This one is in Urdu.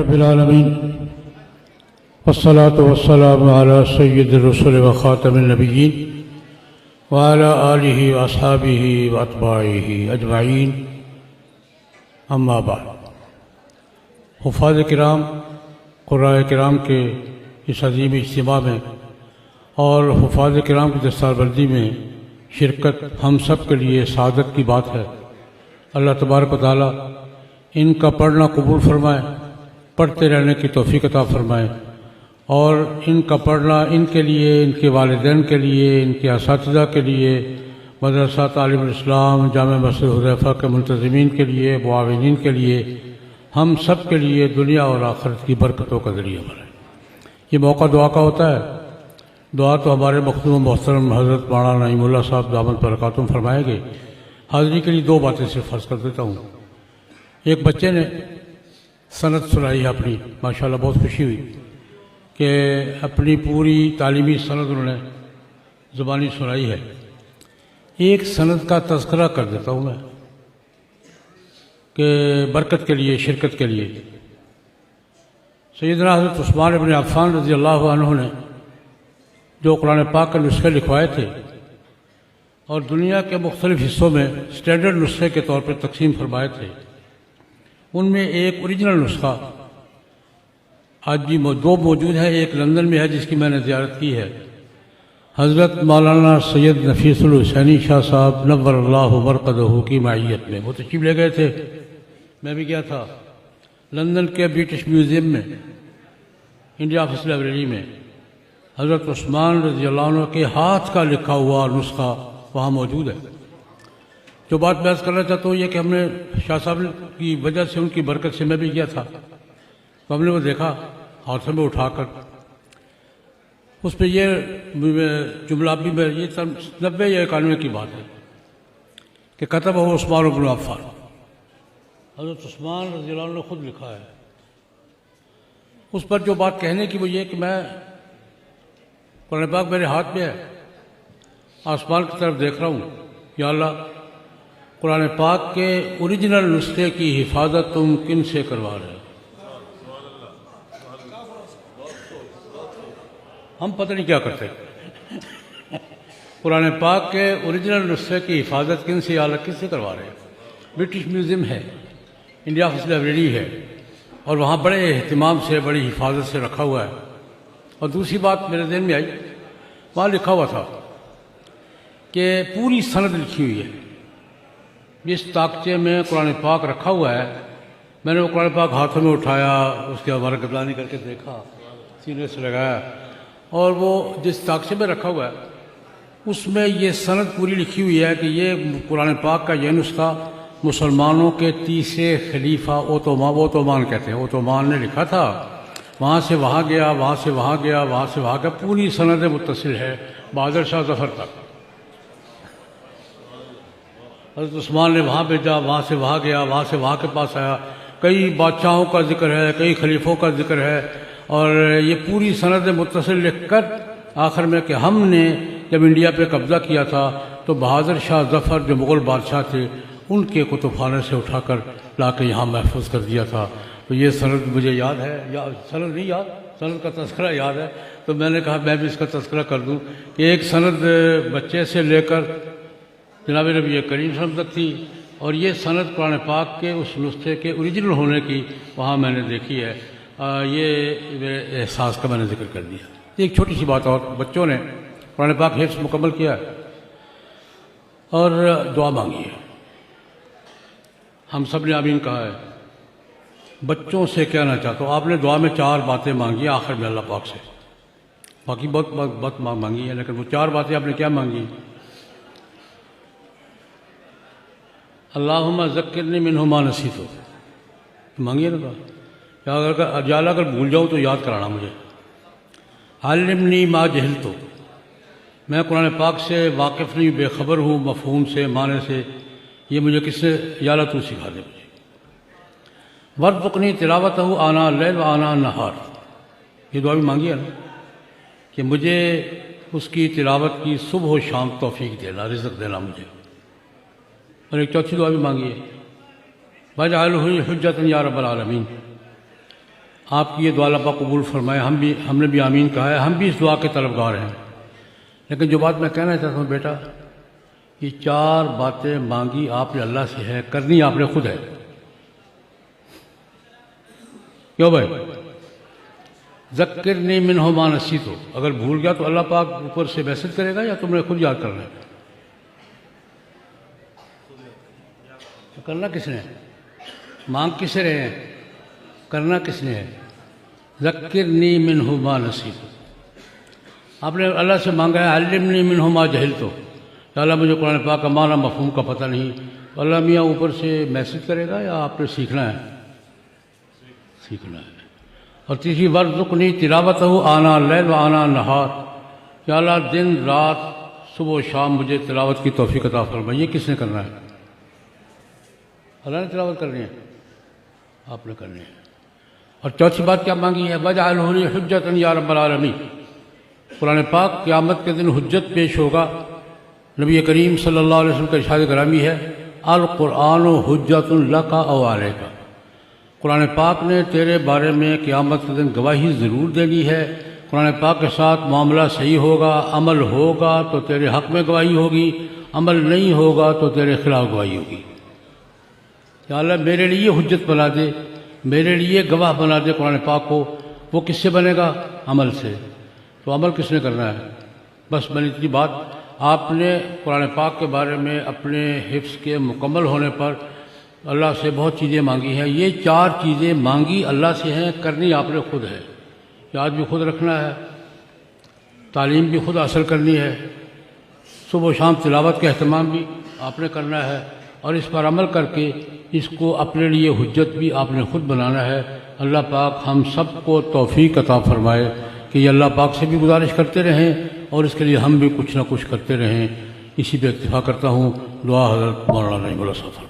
رب العالمین والصلاة والسلام علی سید الرسل و خاتم النبیین وعلی آلہ واصحابہ واتباعہ اجمعین اما بعد۔ حفاظ کرام قراء کرام کے اس عظیم اجتماع میں اور حفاظ کرام کی دستار بندی میں شرکت ہم سب کے لیے سعادت کی بات ہے۔ اللہ تبارک و تعالیٰ ان کا پڑھنا قبول فرمائے، پڑھتے رہنے کی توفیق عطا فرمائے، اور ان کا پڑھنا ان کے لیے، ان کے والدین کے لیے، ان کے اساتذہ کے لیے، مدرسہ تعلیم الاسلام جامع مسجد حذیفہ کے منتظمین کے لیے، معاونین کے لیے، ہم سب کے لیے دنیا اور آخرت کی برکتوں کا ذریعہ بنے۔ یہ موقع دعا کا ہوتا ہے۔ دعا تو ہمارے مخدوم محترم حضرت مولانا نعیم اللہ صاحب دامت برکاتہم فرمائیں گے۔ حاضری کے لیے دو باتیں صرف عرض کر دیتا ہوں۔ ایک بچے نے سند سنائی اپنی، ماشاءاللہ بہت خوشی ہوئی کہ اپنی پوری تعلیمی سند انہوں نے زبانی سنائی ہے۔ ایک سند کا تذکرہ کر دیتا ہوں میں کہ برکت کے لیے، شرکت کے لیے۔ سیدنا حضرت عثمان بن عفان رضی اللہ عنہ نے جو قرآن پاک کے نسخے لکھوائے تھے اور دنیا کے مختلف حصوں میں اسٹینڈرڈ نسخے کے طور پر تقسیم فرمائے تھے، ان میں ایک اوریجنل نسخہ آج بھی دو موجود ہے۔ ایک لندن میں ہے جس کی میں نے زیارت کی ہے، حضرت مولانا سید نفیس الحسینی شاہ صاحب نور اللہ مرقدہ کی معیت میں وہ تشریف لے گئے تھے۔ میں بھی گیا تھا لندن کے برٹش میوزیم میں، انڈیا آفس لائبریری میں حضرت عثمان رضی اللہ عنہ کے ہاتھ کا لکھا ہوا نسخہ وہاں موجود ہے۔ جو بات میں عرض کرنا چاہتا ہوں یہ کہ ہم نے شاہ صاحب کی وجہ سے، ان کی برکت سے میں بھی گیا تھا، تو ہم نے وہ دیکھا ہاتھوں میں اٹھا کر، اس پہ یہ جملہ بھی میں یہ 90 یا 91 کی بات ہے کہ کتب ہو عثمان بن عفان، حضرت عثمان رضی اللہ عنہ نے خود لکھا ہے۔ اس پر جو بات کہنے کی وہ یہ کہ میں قرآن پاک میرے ہاتھ میں ہے، آسمان کی طرف دیکھ رہا ہوں، یا اللہ قرآن پاک کے اوریجنل نسخے کی حفاظت تم کن سے کروا رہے ہو؟ ہم پتہ نہیں کیا کرتے۔ قرآن پاک کے اوریجنل نسخے کی حفاظت کن سے، یا اللہ کن سے کروا رہے ہیں؟ برٹش میوزیم ہے، انڈیا آفس لائبریری ہے، اور وہاں بڑے اہتمام سے، بڑی حفاظت سے رکھا ہوا ہے۔ اور دوسری بات میرے ذہن میں آئی، وہاں لکھا ہوا تھا کہ پوری سند لکھی ہوئی ہے۔ جس تاکچے میں قرآن پاک رکھا ہوا ہے، میں نے وہ قرآن پاک ہاتھوں میں اٹھایا، اس کے بعد گردانی کر کے دیکھا، سینے سے لگایا، اور وہ جس تاکچے میں رکھا ہوا ہے اس میں یہ سند پوری لکھی ہوئی ہے کہ یہ قرآن پاک کا یہ نسخہ مسلمانوں کے تیسرے خلیفہ اوتومان کہتے ہیں، اوتومان نے لکھا تھا، وہاں سے وہاں گیا، وہاں سے وہاں گیا، وہاں سے وہاں گیا، پوری سند متصل ہے بہادر شاہ ظفر تک۔ حضرت عثمان نے وہاں بھیجا، وہاں سے وہاں گیا، وہاں سے وہاں کے پاس آیا، کئی بادشاہوں کا ذکر ہے، کئی خلیفوں کا ذکر ہے، اور یہ پوری سند متصل لکھ کر آخر میں کہ ہم نے جب انڈیا پہ قبضہ کیا تھا تو بہادر شاہ ظفر جو مغل بادشاہ تھے ان کے کتب خانے سے اٹھا کر لا کے یہاں محفوظ کر دیا تھا۔ تو یہ سند مجھے یاد ہے، یا سند نہیں یاد، سند کا تذکرہ یاد ہے، تو میں نے کہا میں بھی اس کا تذکرہ کر دوں کہ ایک سند بچے سے لے کر جناب نبی کریم صلی اللہ علیہ وسلم تک تھی، اور یہ سند قرآن پاک کے اس نسخے کے اوریجنل ہونے کی وہاں میں نے دیکھی ہے۔ یہ میرے احساس کا میں نے ذکر کر دیا۔ ایک چھوٹی سی بات اور، بچوں نے قرآن پاک حفظ مکمل کیا ہے اور دعا مانگی ہے، ہم سب نے آمین کہا ہے۔ بچوں سے کہنا چاہتا ہوں، آپ نے دعا میں 4 باتیں مانگی آخر میں اللہ پاک سے، باقی بہت مانگی ہے، لیکن وہ 4 باتیں آپ نے کیا مانگی؟ اللہم ذکرنی منہ ما نسیت، مانگیے نا دعا، یا اللہ اگر بھول جاؤں تو یاد کرانا مجھے۔ علمنی ما جہلت، میں قرآن پاک سے واقف نہیں، بے خبر ہوں مفہوم سے، معنی سے، یہ مجھے کس سے، یا اللہ تو سکھا دے مجھے۔ وارزقنی تلاوتہ آناء اللیل و آناء النہار، یہ دعا بھی مانگی ہے نا کہ مجھے اس کی تلاوت کی صبح و شام توفیق دینا، رزق دینا مجھے۔ اور ایک چوتھی دعا بھی مانگی ہے، وَاجْعَلْهُ حُجَّةً یا رب العالمین، آپ کی یہ دعا اللہ پاک قبول فرمائے، ہم نے بھی آمین کہا ہے، ہم بھی اس دعا کے طلبگار ہیں۔ لیکن جو بات میں کہنا چاہتا ہوں بیٹا، یہ 4 باتیں مانگی آپ نے اللہ سے ہے، کرنی آپ نے خود ہے۔ کیوں بھائی؟ ذکرنی منہ ما نسیت، اگر بھول گیا تو اللہ پاک اوپر سے میسج کرے گا یا تم نے خود یاد کرنا ہے؟ کرنا کس نے؟ مانگ کس سے رہے ہیں؟ کرنا کس نے ہے؟ ذکرنی منہ ما نسیت، آپ نے اللہ سے مانگا ہے علمنی منہ ما جہلت، کہ اللہ مجھے قرآن پاک کا معنی مفہوم کا پتہ نہیں، تو اللہ میاں اوپر سے میسج کرے گا یا آپ نے سیکھنا ہے؟ سیکھنا ہے۔ اور تیسری وارزقنی تلاوتہ آناء اللیل و آناء النہار، کہ اللہ دن رات صبح و شام مجھے تلاوت کی توفیق عطا فرمائے۔ یہ کس نے کرنا ہے؟ اللہ نے تلاوت کرنی ہے، آپ نے کرنی ہے۔ اور چوتھی بات کیا مانگی ہے؟ وَاجْعَلْهُ لِي حُجَّةً یا رب العالمین، قرآن پاک قیامت کے دن حجت پیش ہوگا۔ نبی کریم صلی اللہ علیہ وسلم کا ارشاد گرامی ہے القرآن حجۃ لک او علیک، قرآن پاک نے تیرے بارے میں قیامت کے دن گواہی ضرور دینی ہے۔ قرآن پاک کے ساتھ معاملہ صحیح ہوگا، عمل ہوگا تو تیرے حق میں گواہی ہوگی، عمل نہیں ہوگا تو تیرے خلاف گواہی ہوگی۔ کہ اللہ میرے لیے حجت بنا دے، میرے لیے گواہ بنا دے قرآن پاک کو۔ وہ کس سے بنے گا؟ عمل سے۔ تو عمل کس نے کرنا ہے؟ بس میں نے اتنی بات آپ نے قرآن پاک کے بارے میں اپنے حفظ کے مکمل ہونے پر اللہ سے بہت چیزیں مانگی ہیں۔ یہ 4 چیزیں مانگی اللہ سے ہیں، کرنی آپ نے خود ہے۔ یاد بھی خود رکھنا ہے، تعلیم بھی خود حاصل کرنی ہے، صبح و شام تلاوت کا اہتمام بھی آپ نے کرنا ہے، اور اس پر عمل کر کے اس کو اپنے لیے حجت بھی آپ نے خود بنانا ہے۔ اللہ پاک ہم سب کو توفیق عطا فرمائے کہ یہ اللہ پاک سے بھی گزارش کرتے رہیں اور اس کے لیے ہم بھی کچھ نہ کچھ کرتے رہیں۔ اسی پہ اکتفا کرتا ہوں۔ دعا حضرت مولانا نعیم اللہ صاحب۔